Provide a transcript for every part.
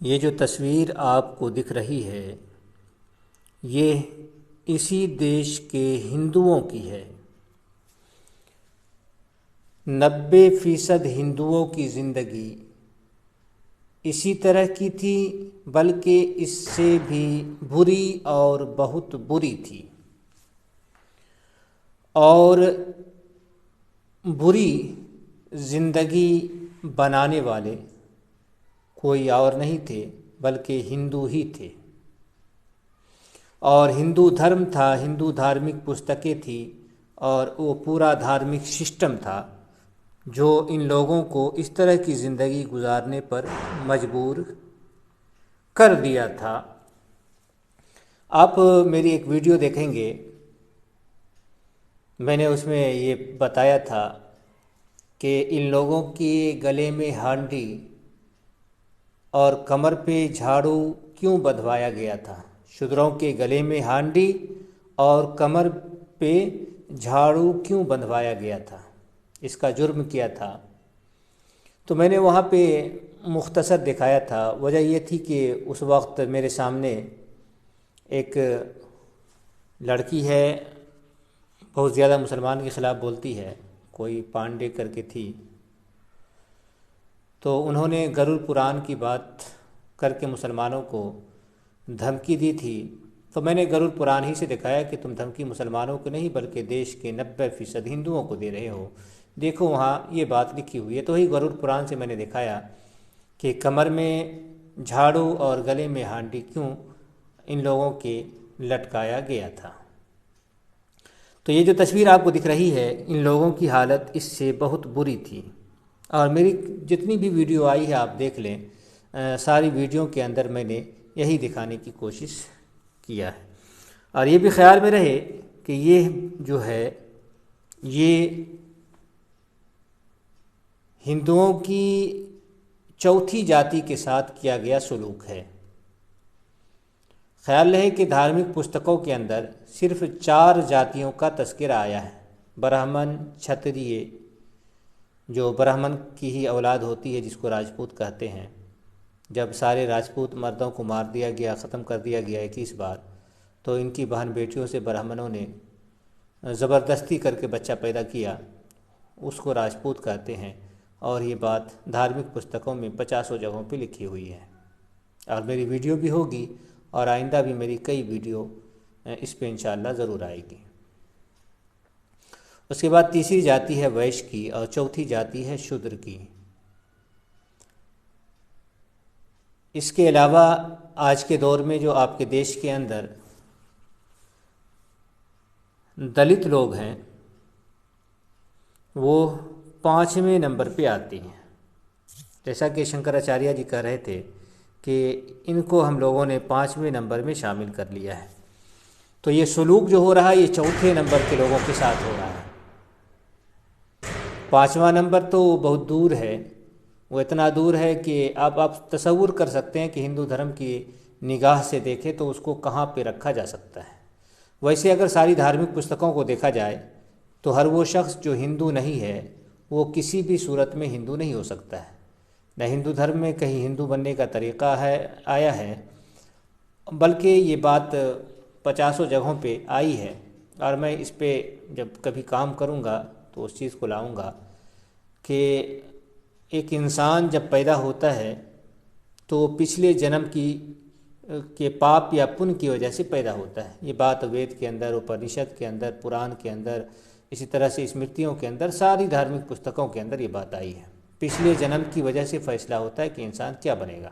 ये जो तस्वीर आपको दिख रही है, ये इसी देश के हिंदुओं की है। 90% हिंदुओं की ज़िंदगी इसी तरह की थी, बल्कि इससे भी बुरी और बहुत बुरी थी। और बुरी ज़िंदगी बनाने वाले कोई और नहीं थे, बल्कि हिंदू ही थे। और हिंदू धर्म था, हिंदू धार्मिक पुस्तकें थी, और वो पूरा धार्मिक सिस्टम था जो इन लोगों को इस तरह की ज़िंदगी गुजारने पर मजबूर कर दिया था। आप मेरी एक वीडियो देखेंगे, मैंने उसमें ये बताया था कि इन लोगों के गले में हांडी और कमर पे झाड़ू क्यों बंधवाया गया था। शूद्रों के गले में हांडी और कमर पे झाड़ू क्यों बंधवाया गया था, इसका जुर्म क्या था। तो मैंने वहाँ पे मुख्तसर दिखाया था। वजह ये थी कि उस वक्त मेरे सामने एक लड़की है, बहुत ज़्यादा मुसलमान के ख़िलाफ़ बोलती है, कोई पांडे करके थी। तो उन्होंने गरुड़ पुराण की बात करके मुसलमानों को धमकी दी थी। तो मैंने गरुड़ पुराण ही से दिखाया कि तुम धमकी मुसलमानों को नहीं, बल्कि देश के 90% हिंदुओं को दे रहे हो। देखो वहाँ ये बात लिखी हुई है। तो वही गरुड़ पुराण से मैंने दिखाया कि कमर में झाड़ू और गले में हांडी क्यों इन लोगों के लटकाया गया था। तो ये जो तस्वीर आपको दिख रही है, इन लोगों की हालत इससे बहुत बुरी थी। और मेरी जितनी भी वीडियो आई है आप देख लें, सारी वीडियो के अंदर मैंने यही दिखाने की कोशिश किया है। और ये भी ख्याल में रहे कि ये जो है, ये हिंदुओं की चौथी जाति के साथ किया गया सलूक है। ख्याल रहे कि धार्मिक पुस्तकों के अंदर सिर्फ 4 जातियों का तज़किरा आया है। ब्राह्मण, क्षत्रिय, जो ब्राह्मण की ही औलाद होती है, जिसको राजपूत कहते हैं। जब सारे राजपूत मर्दों को मार दिया गया, ख़त्म कर दिया गया 21 बार, तो इनकी बहन बेटियों से ब्राह्मणों ने ज़बरदस्ती करके बच्चा पैदा किया, उसको राजपूत कहते हैं। और ये बात धार्मिक पुस्तकों में 50 जगहों पे लिखी हुई है। और मेरी वीडियो भी होगी, और आइंदा भी मेरी कई वीडियो इस पे इंशाअल्लाह ज़रूर आएगी। उसके बाद तीसरी जाति है वैश्य की, और चौथी जाति है शूद्र की। इसके अलावा आज के दौर में जो आपके देश के अंदर दलित लोग हैं, वो 5वें नंबर पे आते हैं। जैसा कि शंकराचार्य जी कह रहे थे कि इनको हम लोगों ने 5वें नंबर में शामिल कर लिया है। तो ये सलूक जो हो रहा है, ये चौथे नंबर के लोगों के साथ हो रहा है। 5वां नंबर तो बहुत दूर है, वो इतना दूर है कि आप तसव्वुर कर सकते हैं कि हिंदू धर्म की निगाह से देखें तो उसको कहाँ पे रखा जा सकता है। वैसे अगर सारी धार्मिक पुस्तकों को देखा जाए तो हर वो शख्स जो हिंदू नहीं है, वो किसी भी सूरत में हिंदू नहीं हो सकता है। न हिंदू धर्म में कहीं हिंदू बनने का तरीक़ा है आया है, बल्कि ये बात 50 जगहों पे आई है। और मैं इस पे जब कभी काम करूँगा तो उस चीज़ को लाऊँगा कि एक इंसान जब पैदा होता है तो पिछले जन्म के पाप या पुण्य की वजह से पैदा होता है। ये बात वेद के अंदर, उपनिषद के अंदर, पुराण के अंदर, इसी तरह से स्मृतियों के अंदर, सारी धार्मिक पुस्तकों के अंदर ये बात आई है। पिछले जन्म की वजह से फैसला होता है कि इंसान क्या बनेगा,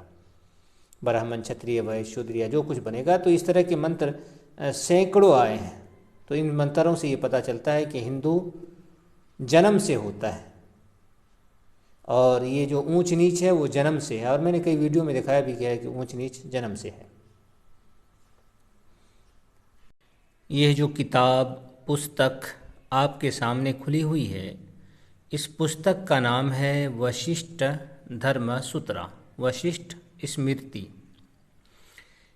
ब्राह्मण, क्षत्रिय, वैश्य, शूद्र या जो कुछ बनेगा। तो इस तरह के मंत्र सैकड़ों आए हैं। तो इन मंत्रों से ये पता चलता है कि हिंदू जन्म से होता है, और ये जो ऊंच नीच है वो जन्म से है। और मैंने कई वीडियो में दिखाया भी गया है कि ऊंच नीच जन्म से है। यह जो किताब पुस्तक आपके सामने खुली हुई है, इस पुस्तक का नाम है वशिष्ठ धर्म सूत्रा, वशिष्ठ स्मृति।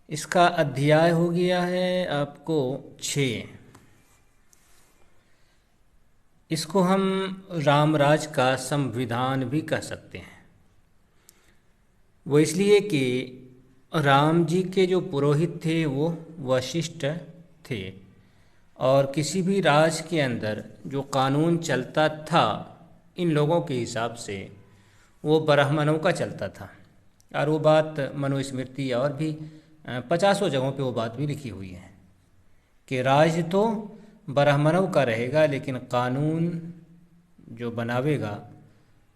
इसका अध्याय हो गया है आपको 6। इसको हम रामराज का संविधान भी कह सकते हैं। वो इसलिए कि राम जी के जो पुरोहित थे वो वशिष्ठ थे, और किसी भी राज के अंदर जो कानून चलता था इन लोगों के हिसाब से वो ब्राह्मणों का चलता था। और वो बात मनुस्मृति और भी 50 जगहों पे वो बात भी लिखी हुई है कि राज तो ब्राह्मणों का रहेगा, लेकिन कानून जो बनावेगा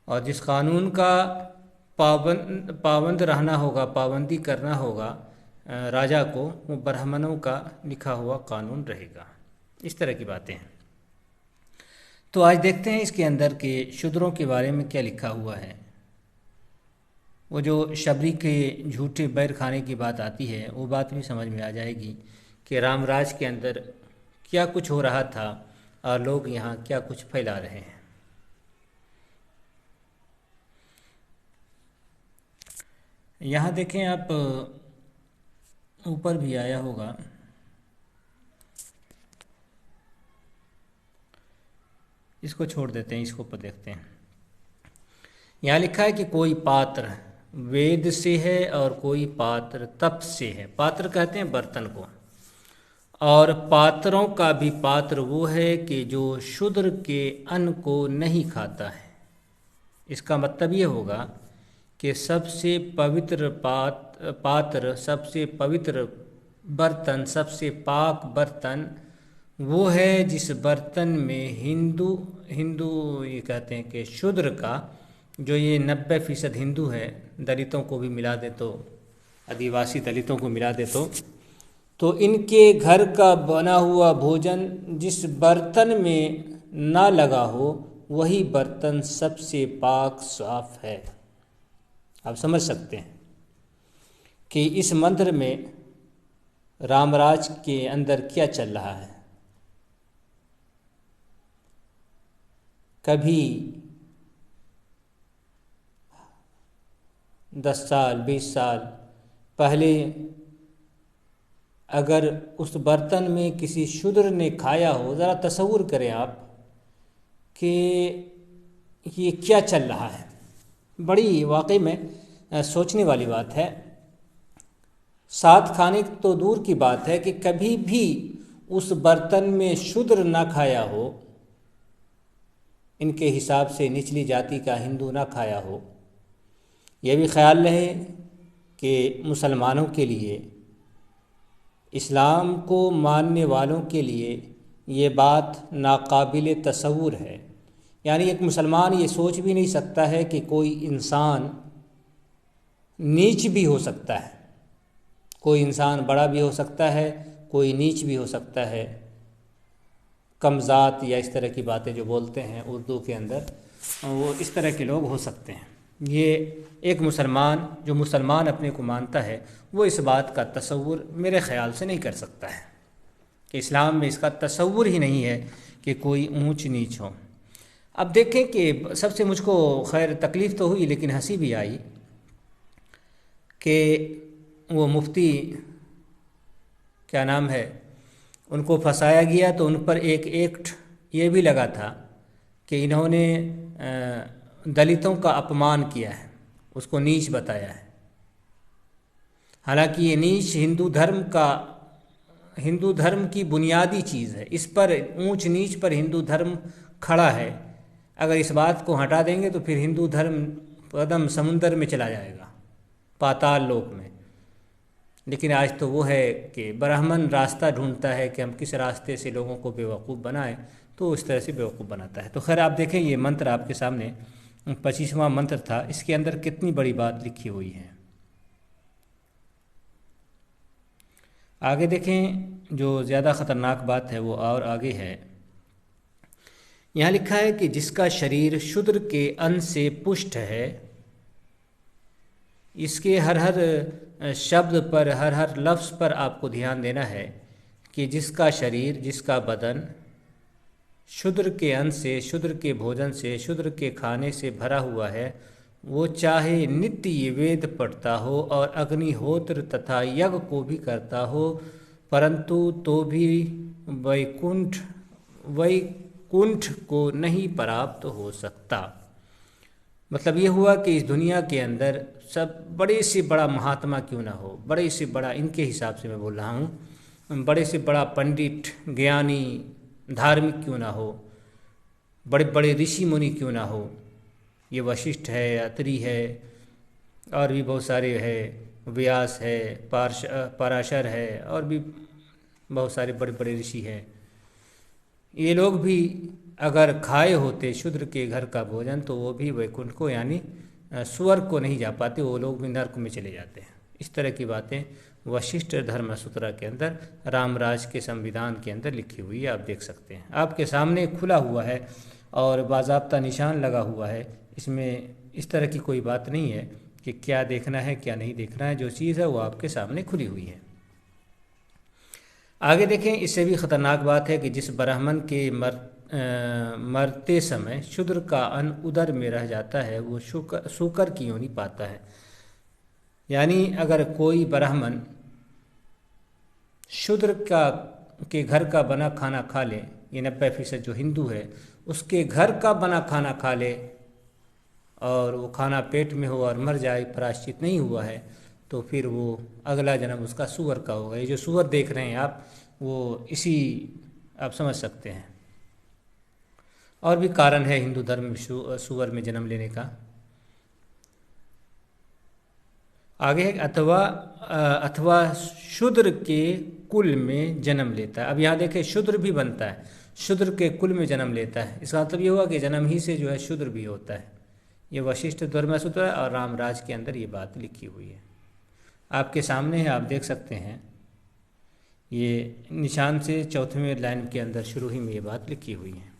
और जिस कानून का पाबंद रहना होगा, पाबंदी करना होगा राजा को, वो ब्राह्मणों का लिखा हुआ कानून रहेगा। इस तरह की बातें हैं। तो आज देखते हैं इसके अंदर के शूद्रों के बारे में क्या लिखा हुआ है। वो जो शबरी के झूठे बैर खाने की बात आती है, वो बात भी समझ में आ जाएगी कि रामराज के अंदर क्या कुछ हो रहा था और लोग यहाँ क्या कुछ फैला रहे हैं। यहाँ देखें आप, ऊपर भी आया होगा, इसको छोड़ देते हैं, इसको पर देखते हैं। यहाँ लिखा है कि कोई पात्र वेद से है और कोई पात्र तप से है। पात्र कहते हैं बर्तन को, और पात्रों का भी पात्र वो है कि जो शूद्र के अन्न को नहीं खाता है। इसका मतलब ये होगा कि सबसे पवित्र पात्र, सबसे पवित्र बर्तन, सबसे पाक बर्तन वो है जिस बर्तन में हिंदू ये कहते हैं कि शूद्र का, जो ये 90% हिंदू है, दलितों को भी मिला दे तो, आदिवासी दलितों को मिला दे तो इनके घर का बना हुआ भोजन जिस बर्तन में ना लगा हो वही बर्तन सबसे पाक साफ है। आप समझ सकते हैं कि इस मंत्र में रामराज के अंदर क्या चल रहा है। कभी 10 साल 20 साल पहले अगर उस बर्तन में किसी शूद्र ने खाया हो, ज़रा तसव्वुर करें आप कि ये क्या चल रहा है। बड़ी वाकई में सोचने वाली बात है। साथ खाने तो दूर की बात है कि कभी भी उस बर्तन में शूद्र ना खाया हो, इनके हिसाब से निचली जाति का हिंदू ना खाया हो। यह भी ख्याल रहे कि मुसलमानों के लिए, इस्लाम को मानने वालों के लिए ये बात नाकाबिल तसव्वुर है। यानी एक मुसलमान ये सोच भी नहीं सकता है कि कोई इंसान नीच भी हो सकता है, कोई इंसान बड़ा भी हो सकता है, कोई नीच भी हो सकता है, कमज़ात या इस तरह की बातें जो बोलते हैं उर्दू के अंदर, वो इस तरह के लोग हो सकते हैं। ये एक मुसलमान जो मुसलमान अपने को मानता है वो इस बात का तसव्वुर मेरे ख़्याल से नहीं कर सकता है कि इस्लाम में इसका तसव्वुर ही नहीं है कि कोई ऊंच नीच हो। अब देखें कि सबसे मुझको खैर तकलीफ़ तो हुई लेकिन हंसी भी आई कि वो मुफ्ती क्या नाम है, उनको फंसाया गया तो उन पर एक एक्ट ये भी लगा था कि इन्होंने दलितों का अपमान किया है, उसको नीच बताया है। हालांकि ये नीच हिंदू धर्म की बुनियादी चीज़ है। इस पर ऊंच नीच पर हिंदू धर्म खड़ा है। अगर इस बात को हटा देंगे तो फिर हिंदू धर्म कदम समुंदर में चला जाएगा, पाताल लोक में। लेकिन आज तो वो है कि ब्राह्मण रास्ता ढूंढता है कि हम किस रास्ते से लोगों को बेवकूफ़ बनाएं, तो उस तरह से बेवकूफ़ बनाता है। तो खैर आप देखें, ये मंत्र आपके सामने 25वां मंत्र था, इसके अंदर कितनी बड़ी बात लिखी हुई है। आगे देखें, जो ज़्यादा ख़तरनाक बात है वो और आगे है। यहाँ लिखा है कि जिसका शरीर शूद्र के अन्न से पुष्ट है। इसके हर हर शब्द पर, हर हर लफ्ज़ पर आपको ध्यान देना है कि जिसका शरीर, जिसका बदन शूद्र के अन्न से, शूद्र के भोजन से, शूद्र के खाने से भरा हुआ है, वो चाहे नित्य वेद पढ़ता हो और अग्निहोत्र तथा यज्ञ को भी करता हो, परंतु तो भी वैकुंठ को नहीं प्राप्त हो सकता। मतलब ये हुआ कि इस दुनिया के अंदर सब बड़े से बड़ा महात्मा क्यों ना हो, बड़े से बड़ा, इनके हिसाब से मैं बोल रहा हूँ, बड़े से बड़ा पंडित ज्ञानी धार्मिक क्यों ना हो, बड़े बड़े ऋषि मुनि क्यों ना हो, ये वशिष्ठ है, अत्रि है, और भी बहुत सारे है, व्यास है, पराशर है, और भी बहुत सारे बड़े बड़े ऋषि हैं, ये लोग भी अगर खाए होते शूद्र के घर का भोजन तो वो भी वैकुंठ को यानी स्वर्ग को नहीं जा पाते, वो लोग भी नर्क में चले जाते हैं। इस तरह की बातें वशिष्ठ धर्मसूत्र के अंदर, रामराज के संविधान के अंदर लिखी हुई है, आप देख सकते हैं। आपके सामने खुला हुआ है और बाज़ाब्ता निशान लगा हुआ है, इसमें इस तरह की कोई बात नहीं है कि क्या देखना है क्या नहीं देखना है, जो चीज़ है वो आपके सामने खुली हुई है। आगे देखें, इससे भी ख़तरनाक बात है कि जिस ब्राह्मण के मरते समय शूद्र का अन्न उदर में रह जाता है वो शूकर की योनि पाता है। यानी अगर कोई ब्राह्मण शूद्र के घर का बना खाना खा ले, ये 90% जो हिंदू है उसके घर का बना खाना खा ले और वो खाना पेट में हो और मर जाए, प्रायश्चित नहीं हुआ है, तो फिर वो अगला जन्म उसका सूअर का होगा। ये जो सूअर देख रहे हैं आप, वो इसी आप समझ सकते हैं। और भी कारण है हिंदू धर्म में सूअर में जन्म लेने का। आगे है अथवा शूद्र के कुल में जन्म लेता है। अब यहाँ देखें, शूद्र भी बनता है, शूद्र के कुल में जन्म लेता है, इसका मतलब ये हुआ कि जन्म ही से जो है शूद्र भी होता है। ये वशिष्ठ धर्मसूत्र और रामराज के अंदर ये बात लिखी हुई है, आपके सामने है, आप देख सकते हैं। ये निशान से 4वें लाइन के अंदर शुरू ही में ये बात लिखी हुई है।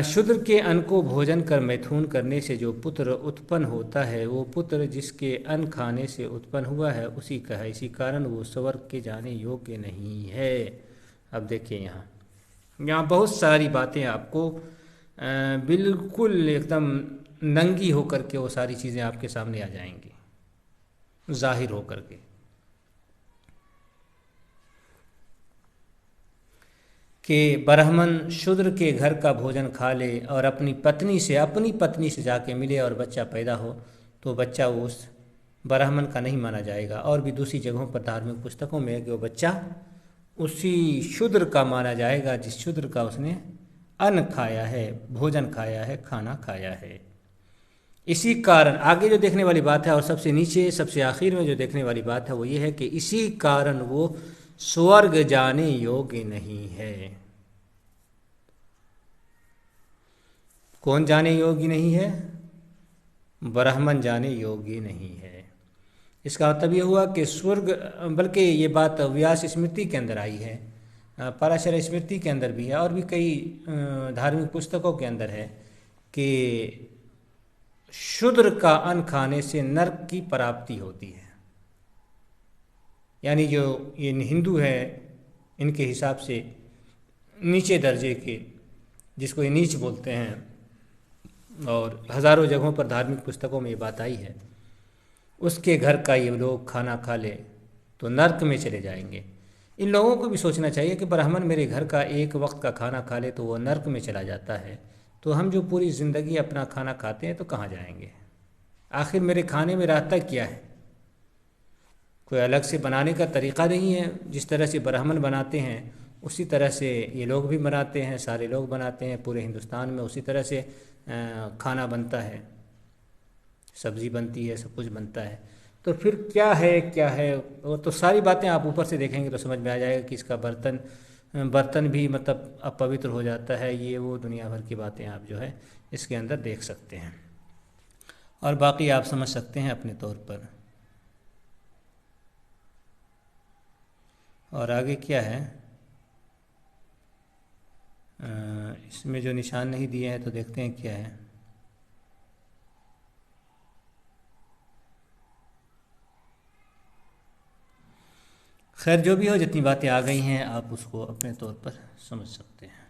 शूद्र के अन्न को भोजन कर मैथुन करने से जो पुत्र उत्पन्न होता है, वो पुत्र जिसके अन्न खाने से उत्पन्न हुआ है उसी का है, इसी कारण वो स्वर्ग के जाने योग्य नहीं है। अब देखिए यहाँ बहुत सारी बातें आपको बिल्कुल एकदम नंगी होकर के वो सारी चीज़ें आपके सामने आ जाएंगी, जाहिर होकर के। कि ब्राह्मण शूद्र के घर का भोजन खा ले और अपनी पत्नी से जाके मिले और बच्चा पैदा हो, तो बच्चा उस ब्राह्मण का नहीं माना जाएगा। और भी दूसरी जगहों पर धार्मिक पुस्तकों में है कि वो बच्चा उसी शूद्र का माना जाएगा जिस शूद्र का उसने अन्न खाया है, भोजन खाया है, खाना खाया है। इसी कारण आगे जो देखने वाली बात है, और सबसे नीचे सबसे आखिर में जो देखने वाली बात है वो ये है कि इसी कारण वो स्वर्ग जाने योग्य नहीं है। कौन जाने योग्य नहीं है? ब्राह्मण जाने योग्य नहीं है। इसका मतलब ये हुआ कि स्वर्ग, बल्कि ये बात व्यास स्मृति के अंदर आई है, पराशर स्मृति के अंदर भी है, और भी कई धार्मिक पुस्तकों के अंदर है कि शूद्र का अन्न खाने से नरक की प्राप्ति होती है। यानी जो ये हिंदू है, इनके हिसाब से नीचे दर्जे के, जिसको ये नीच बोलते हैं, और हज़ारों जगहों पर धार्मिक पुस्तकों में ये बात आई है, उसके घर का ये लोग खाना खा ले तो नर्क में चले जाएंगे। इन लोगों को भी सोचना चाहिए कि ब्राह्मण मेरे घर का एक वक्त का खाना खा ले तो वो नर्क में चला जाता है, तो हम जो पूरी ज़िंदगी अपना खाना खाते हैं तो कहाँ जाएंगे? आखिर मेरे खाने में रहता क्या है? कोई अलग से बनाने का तरीक़ा नहीं है। जिस तरह से ब्राह्मण बनाते हैं उसी तरह से ये लोग भी बनाते हैं, सारे लोग बनाते हैं, पूरे हिंदुस्तान में उसी तरह से खाना बनता है, सब्ज़ी बनती है, सब कुछ बनता है। तो फिर क्या है वो तो सारी बातें आप ऊपर से देखेंगे तो समझ में आ जाएगा कि इसका बर्तन भी मतलब अपवित्र हो जाता है, ये वो दुनिया भर की बातें आप जो है इसके अंदर देख सकते हैं, और बाकी आप समझ सकते हैं अपने तौर पर। और आगे क्या है, इसमें जो निशान नहीं दिए हैं तो देखते हैं क्या है। खैर जो भी हो, जितनी बातें आ गई हैं आप उसको अपने तौर पर समझ सकते हैं।